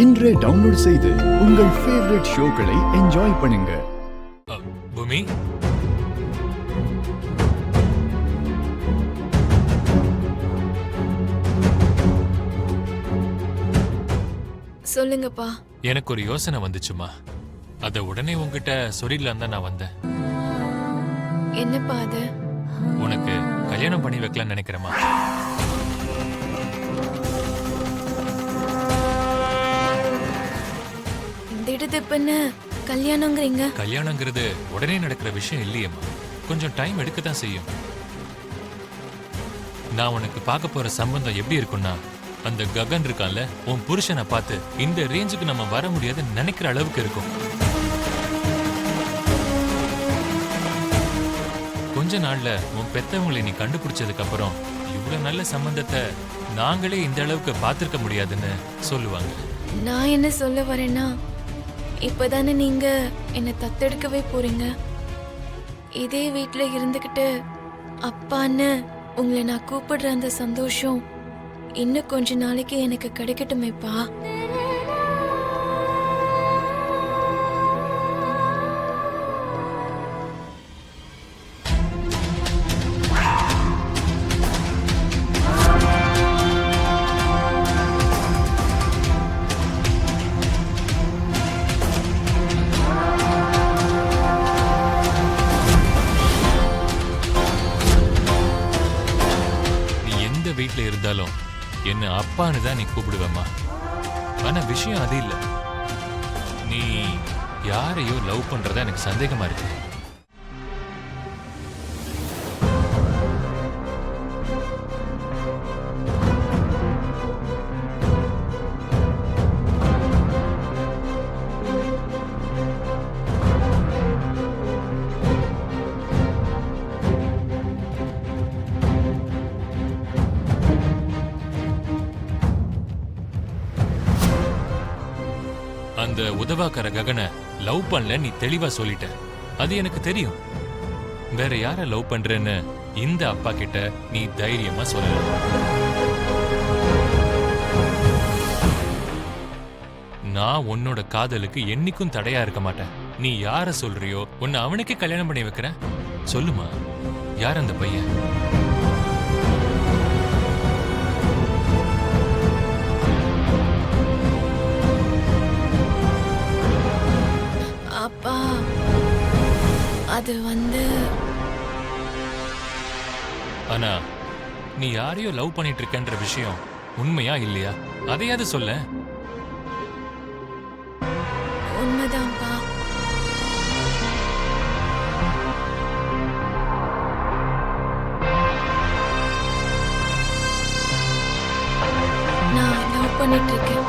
இன்றே டவுன்லோட் செய்து உங்கள் ஃபேவரட் ஷோக்களை என்ஜாய் பண்ணுங்க. பூமி, சொல்லுங்கப்பா. எனக்கு ஒரு யோசனை வந்துச்சுமா. அத உடனே உங்ககிட்ட சொல்லிடலாம் தான் நான் வந்தேன். என்னப்பா அது? உனக்கு கல்யாணம் பண்ணி வைக்கலாம்னு நினைக்கிறேமா. திடுதிப்புன்னு கல்யாணங்கிறீங்க? கல்யாணங்கிறது உடனே நடக்கிற விஷயம் இல்லையேம்மா. கொஞ்சம் டைம் எடுக்கத்தான் செய்யும். நான் உனக்கு பார்க்க போற சம்பந்தம் எப்படி இருக்கும்னா, அந்த ககன் இருக்கான்ல, உன் புருஷனை பார்த்து இந்த ரேஞ்சுக்கு நம்ம வர முடியாதுன்னு நினைக்கிற அளவுக்கு இருக்கும். கொஞ்ச நாள்ல உன் பெத்தவங்களை நீ கண்டுபிடிச்சதுக்கு அப்புறம் இவ்வளவு நல்ல சம்பந்தத்தை நாங்களே இந்த அளவுக்கு பார்த்திருக்க முடியாதுன்னு சொல்லுவாங்க. நான் என்ன சொல்ல வரேன்னா, இப்பதானே நீங்க என்ன தத்தெடுக்கவே போறீங்க. இதே வீட்டுல இருந்துகிட்டு அப்பான்னு உங்களை நான் கூப்பிடுற அந்த சந்தோஷம் இன்னும் கொஞ்ச நாளைக்கு எனக்கு கிடைக்கட்டுமேப்பா. வீட்டுல இருந்தாலும் என்ன அப்பான்னு தான் நீ கூப்பிடுவேம்மா. ஆனா விஷயம் அது இல்ல. நீ யாரையோ லவ் பண்றதா எனக்கு சந்தேகமா இருக்கு. அந்த உதவாக்கார ககனை லவ் பண்ணல நீ தெளிவா சொல்லிட்ட. அது எனக்கு தெரியும். வேற யார லவ் பண்றேன்னு இந்த அப்பா கிட்ட நீ தைரியமா சொல்லலாம். நான் உன்னோட காதலுக்கு என்னைக்கும் தடையா இருக்க மாட்டேன். நீ யார சொல்றியோ உன்னை அவனுக்கே கல்யாணம் பண்ணி வைக்கிறேன். சொல்லுமா, யார் அந்த பையன்? அப்பா, அது வந்து... ஆனா நீ யாரையோ லவ் பண்ணிட்டு இருக்கன்ற விஷயம் உண்மையா இல்லையா? அதையாவது சொல்ல. உண்மைதான்ப்பா. நான் லவ் பண்ணிட்டு இருக்கேன்.